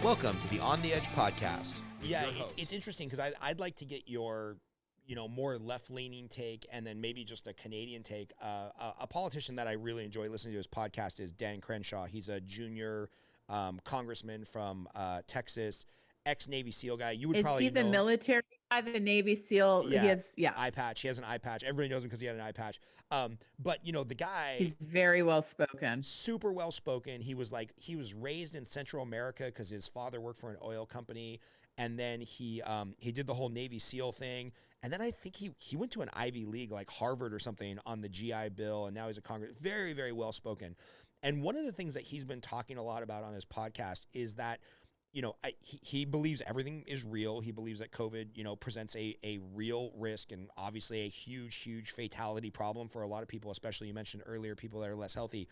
Welcome to the On the Edge podcast. Yeah, Your host. it's interesting because I'd like to get your, more left-leaning take and then maybe just a Canadian take. A politician that I really enjoy listening to his podcast is Dan Crenshaw. He's a junior congressman from Texas, ex-Navy SEAL guy. You would Is probably he the know. military guy, the Navy SEAL? Yeah, He has, eye patch. He has an eye patch. Everybody knows him because he had an eye patch. But the guy, he's very well spoken. super well spoken. He was raised in Central America because his father worked for an oil company, and then he did the whole Navy SEAL thing, and then I think he went to an Ivy League like Harvard or something on the GI Bill, and now he's a Congress. Very, very well spoken. And one of the things that he's been talking a lot about on his podcast is that he believes everything is real. He believes that COVID, presents a real risk and obviously a huge, huge fatality problem for a lot of people, especially you mentioned earlier, people that are less healthy.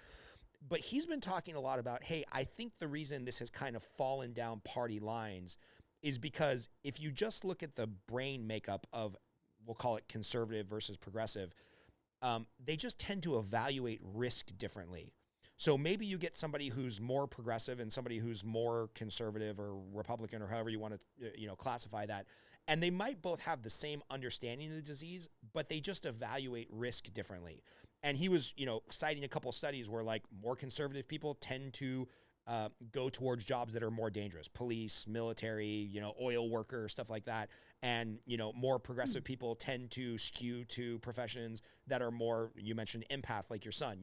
But he's been talking a lot about, hey, I think the reason this has kind of fallen down party lines is because if you just look at the brain makeup of, we'll call it conservative versus progressive, they just tend to evaluate risk differently. So maybe you get somebody who's more progressive and somebody who's more conservative or Republican or however you want to, classify that. And they might both have the same understanding of the disease, but they just evaluate risk differently. And he was, citing a couple of studies where like more conservative people tend to go towards jobs that are more dangerous, police, military, oil worker, stuff like that. And, more progressive people tend to skew to professions that are more, you mentioned empath, like your son,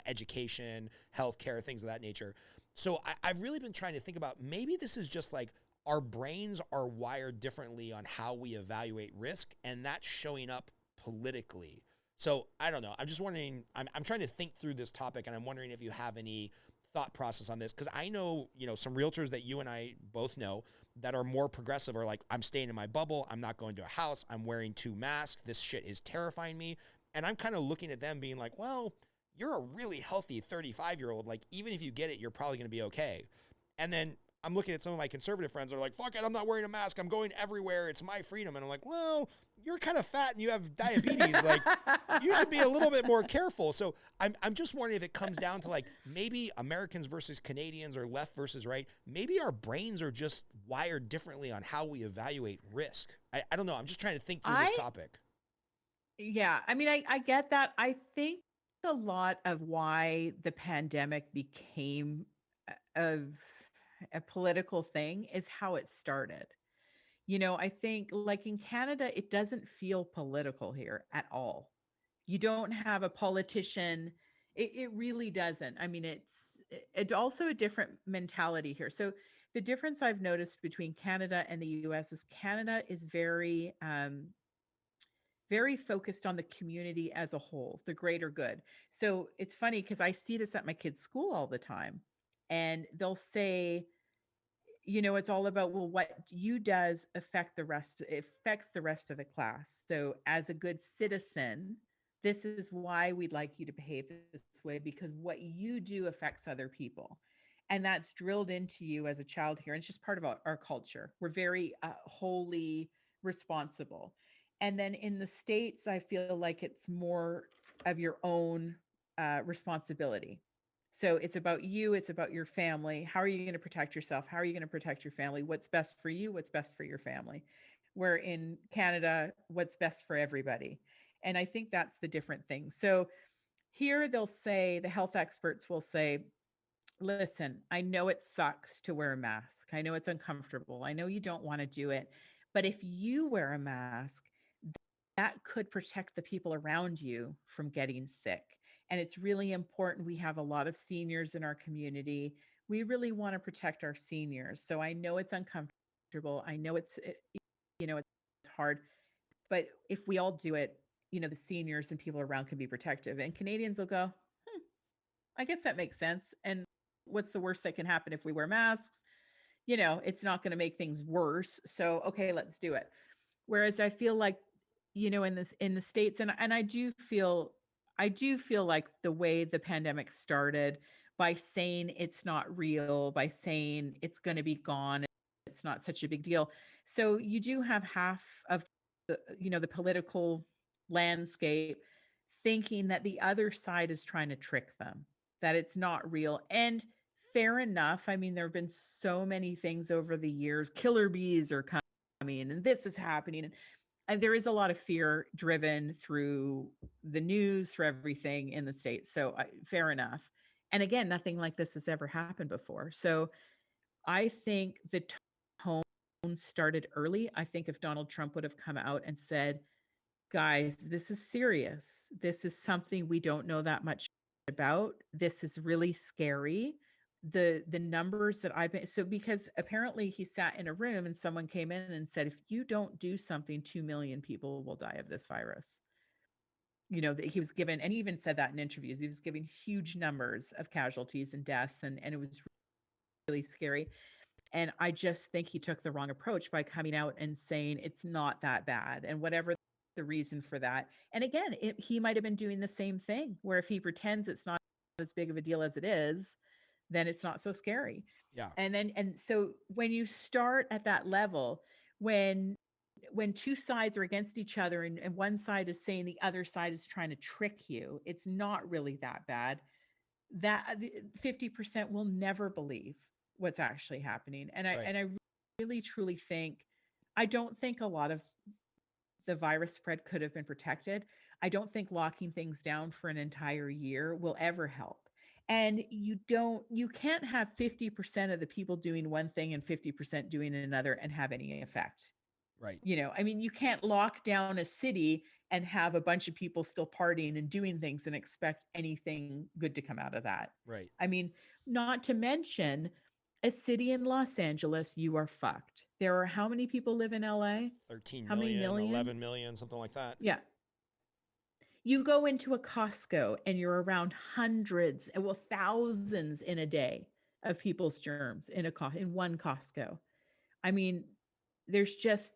education, healthcare, things of that nature. So I've really been trying to think about maybe this is just like our brains are wired differently on how we evaluate risk, and that's showing up politically. So I don't know. I'm just wondering, I'm trying to think through this topic, and I'm wondering if you have any thought process on this, because I know, some realtors that you and I both know that are more progressive are like, I'm staying in my bubble. I'm not going to a house. I'm wearing 2 masks. This shit is terrifying me. And I'm kind of looking at them being like, well, you're a really healthy 35-year-old. Like, even if you get it, you're probably going to be okay. And then I'm looking at some of my conservative friends that are like, fuck it, I'm not wearing a mask. I'm going everywhere. It's my freedom. And I'm like, well, you're kind of fat and you have diabetes. Like, you should be a little bit more careful. So I'm just wondering if it comes down to like maybe Americans versus Canadians or left versus right. Maybe our brains are just wired differently on how we evaluate risk. I don't know. I'm just trying to think through this topic. Yeah. I mean, I get that. I think a lot of why the pandemic became a political thing is how it started. I think like in Canada, it doesn't feel political here at all. You don't have a politician. It really doesn't. I mean, it's also a different mentality here. So the difference I've noticed between Canada and the US is Canada is very focused on the community as a whole, the greater good. So it's funny because I see this at my kids' school all the time, and they'll say, it's all about, well, what you does affects the rest of the class. So as a good citizen, this is why we'd like you to behave this way, because what you do affects other people. And that's drilled into you as a child here. And it's just part of our culture. We're very wholly responsible. And then in the States, I feel like it's more of your own responsibility. So it's about you, it's about your family. How are you going to protect yourself? How are you going to protect your family? What's best for you? What's best for your family? Where in Canada, what's best for everybody? And I think that's the different thing. So here they'll say, the health experts will say, listen, I know it sucks to wear a mask. I know it's uncomfortable. I know you don't want to do it. But if you wear a mask, that could protect the people around you from getting sick. And it's really important. We have a lot of seniors in our community. We really want to protect our seniors. So I know it's uncomfortable. I know it's hard, but if we all do it, the seniors and people around can be protective. And Canadians will go, I guess that makes sense. And what's the worst that can happen if we wear masks? It's not going to make things worse. So, okay, let's do it. Whereas I feel like, in the States, and I do feel like the way the pandemic started, by saying it's not real, by saying it's going to be gone, it's not such a big deal. So you do have half of the political landscape thinking that the other side is trying to trick them, that it's not real, and fair enough. I mean, there have been so many things over the years. Killer bees are coming, and this is happening. And there is a lot of fear driven through the news, through everything in the States. So fair enough. And again, nothing like this has ever happened before. So I think the tone started early. I think if Donald Trump would have come out and said, guys, this is serious. This is something we don't know that much about. This is really scary. The numbers that I've been, so because apparently he sat in a room and someone came in and said, if you don't do something, 2 million people will die of this virus. You know, that he was given, and he even said that in interviews, he was giving huge numbers of casualties and deaths, and it was really scary. And I just think he took the wrong approach by coming out and saying it's not that bad, and whatever the reason for that. And again, he might have been doing the same thing, where if he pretends it's not as big of a deal as it is, then it's not so scary. Yeah. And so when you start at that level, when two sides are against each other, and one side is saying the other side is trying to trick you, it's not really that bad. That 50% will never believe what's actually happening. And Right. I really truly think, I don't think a lot of the virus spread could have been protected. I don't think locking things down for an entire year will ever help. And you can't have 50% of the people doing one thing and 50% doing another and have any effect. Right. You know, I mean, you can't lock down a city and have a bunch of people still partying and doing things and expect anything good to come out of that. Right. I mean, not to mention a city in Los Angeles, you are fucked. There are how many people live in LA? 13 How many million, million? 11 million, something like that. Yeah. You go into a Costco and you're around hundreds and well thousands in a day of people's germs in one Costco. I mean, there's just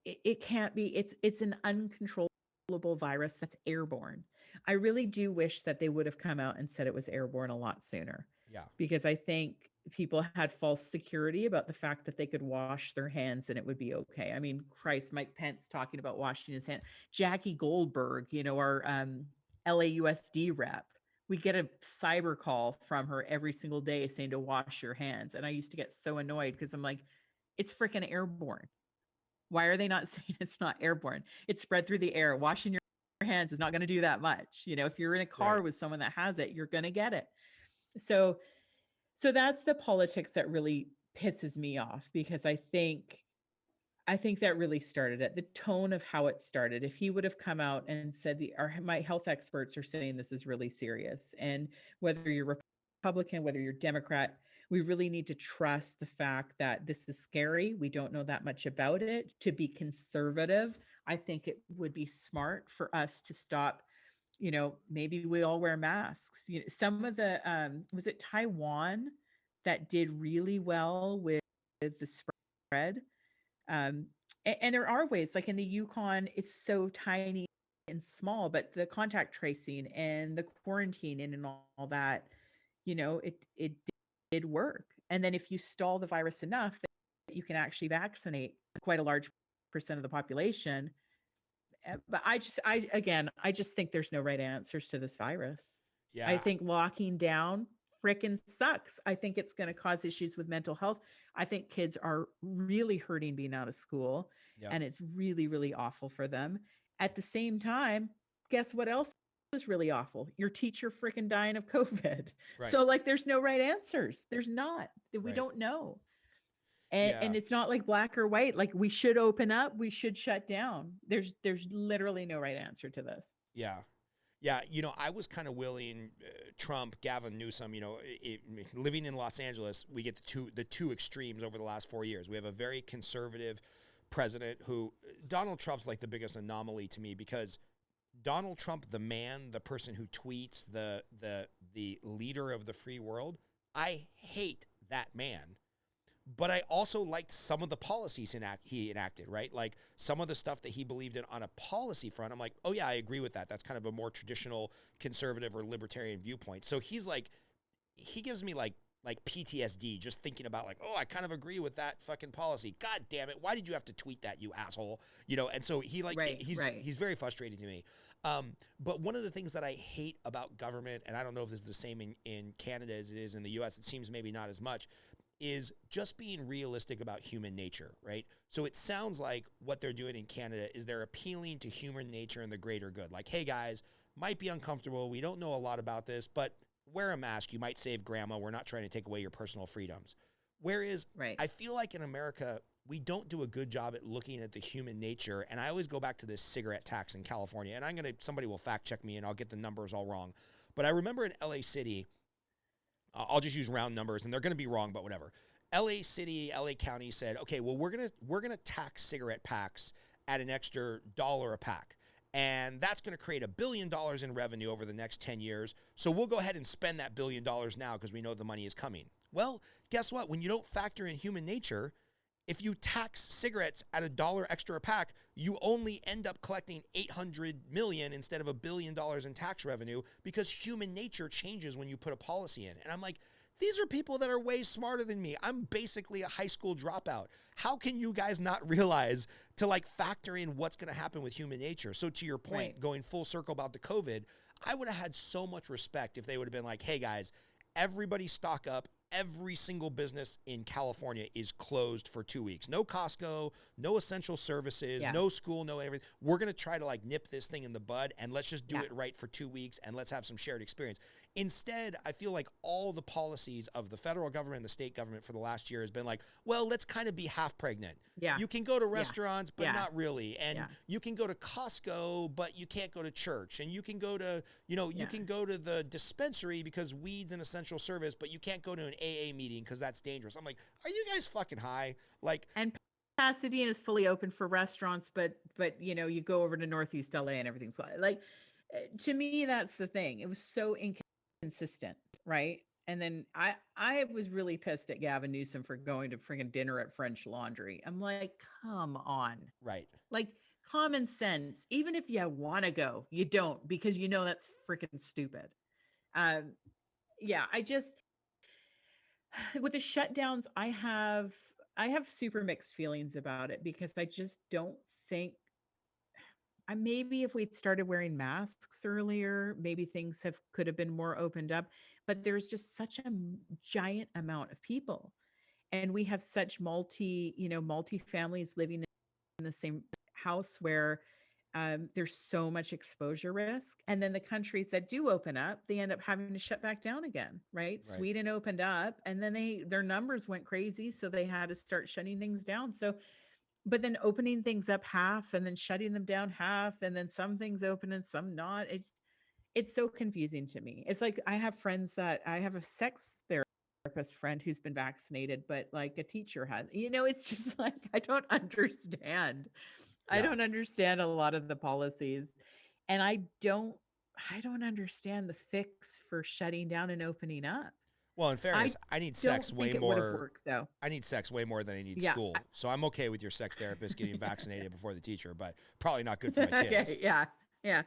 it can't be, it's an uncontrollable virus that's airborne. I really do wish that they would have come out and said it was airborne a lot sooner. Yeah. Because I think people had false security about the fact that they could wash their hands and it would be okay. I mean, Christ, Mike Pence talking about washing his hand. Jackie Goldberg, you know, our LAUSD rep, we get a cyber call from her every single day saying to wash your hands. And I used to get so annoyed because I'm like, it's freaking airborne. Why are they not saying it's not airborne? It's spread through the air. Washing your hands is not going to do that much. You know, if you're in a car Right. with someone that has it, you're going to get it. So that's the politics that really pisses me off, because I think that really started it. The tone of how it started. If he would have come out and said, my health experts are saying this is really serious, and whether you're Republican, whether you're Democrat, we really need to trust the fact that this is scary. We don't know that much about it. To be conservative, I think it would be smart for us to stop. You know, maybe we all wear masks. You know, some of the was it Taiwan that did really well with the spread? And there are ways, like in the Yukon, it's so tiny and small, but the contact tracing and the quarantining and all that, you know, it did work. And then if you stall the virus enough that you can actually vaccinate quite a large percent of the population. But I just think there's no right answers to this virus. Yeah. I think locking down frickin' sucks. I think it's going to cause issues with mental health. I think kids are really hurting being out of school, Yep. and it's really, really awful for them. At the same time, guess what else is really awful? Your teacher frickin' dying of COVID. Right. So like, there's no right answers. There's not. We Right. don't know. And, Yeah. and it's not like black or white. Like, we should open up, we should shut down. There's literally no right answer to this. Yeah. Yeah. You know, I was kind of willing, Trump, Gavin Newsom, you know, living in Los Angeles, we get the two extremes over the last 4 years. We have a very conservative president who, Donald Trump's like the biggest anomaly to me, because Donald Trump, the man, the person who tweets, the leader of the free world, I hate that man. But I also liked some of the policies he enacted, right? Like some of the stuff that he believed in on a policy front. I'm like, oh yeah, I agree with that. That's kind of a more traditional conservative or libertarian viewpoint. So he's like, he gives me like like PTSD just thinking about like, oh, I kind of agree with that fucking policy. God damn it. Why did you have to tweet that, you asshole? You know, and so he like, Right, he's, right. he's very frustrating to me. But one of the things that I hate about government, and I don't know if this is the same in Canada as it is in the US, it seems maybe not as much, is just being realistic about human nature, right? So it sounds like what they're doing in Canada is they're appealing to human nature and the greater good. Like, hey guys, might be uncomfortable. We don't know a lot about this, but wear a mask. You might save grandma. We're not trying to take away your personal freedoms. Whereas Right. I feel like in America, we don't do a good job at looking at the human nature. And I always go back to this cigarette tax in California. And somebody will fact check me and I'll get the numbers all wrong. But I remember in LA City, I'll just use round numbers and they're going to be wrong, but whatever. LA City, LA County said, okay, well, we're going to tax cigarette packs at an extra $1 a pack. And that's going to create $1 billion in revenue over the next 10 years. So we'll go ahead and spend that $1 billion now because we know the money is coming. Well, guess what? When you don't factor in human nature, if you tax cigarettes at $1 extra a pack, you only end up collecting 800 million instead of $1 billion in tax revenue because human nature changes when you put a policy in. And I'm like, these are people that are way smarter than me. I'm basically a high school dropout. How can you guys not realize to like factor in what's going to happen with human nature? So to your point, Right. going full circle about the COVID, I would have had so much respect if they would have been like, hey guys, everybody stock up. Every single business in California is closed for 2 weeks. No Costco, no essential services, Yeah. no school, no everything. We're going to try to like nip this thing in the bud and let's just do Yeah. it right for 2 weeks and let's have some shared experience. Instead, I feel like all the policies of the federal government and the state government for the last year has been like, well, let's kind of be half pregnant. Yeah. You can go to Yeah. restaurants, but Yeah. not really. And Yeah. you can go to Costco, but you can't go to church. And you can go to, you Yeah. can go to the dispensary because weed's an essential service, but you can't go to an AA meeting because that's dangerous. I'm like, are you guys fucking high? Like, And Pasadena is fully open for restaurants, but you know, you go over to Northeast LA and everything's like to me, that's the thing. It was so inconsistent, right? And then I was really pissed at Gavin Newsom for going to freaking dinner at French Laundry. I'm like, come on. right. Like common sense. Even if you want to go, you don't because you know that's freaking stupid. Um, yeah, I just with the shutdowns, I have super mixed feelings about it because I just don't think maybe if we'd started wearing masks earlier, maybe things have could have been more opened up. But there's just such a giant amount of people, and we have such multi families living in the same house where there's so much exposure risk. And then the countries that do open up, they end up having to shut back down again, right? Right. Sweden opened up, and then their numbers went crazy, so they had to start shutting things down. So but then opening things up half and then shutting them down half and then some things open and some not. It's so confusing to me. It's like I have a sex therapist friend who's been vaccinated, but like a teacher has. It's just like I don't understand. I Yeah. don't understand a lot of the policies. And I don't understand the fix for shutting down and opening up. Well, in fairness, I need sex Don't way think it would have more. worked though. I need sex way more than I need Yeah. school. So I'm okay with your sex therapist getting vaccinated before the teacher, but probably not good for my kids. Okay, yeah. Yeah.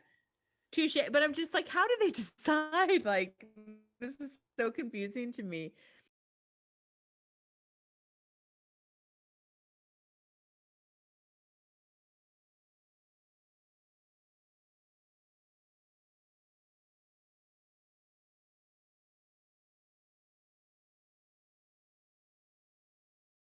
Touche. But I'm just like, how do they decide? Like, this is so confusing to me.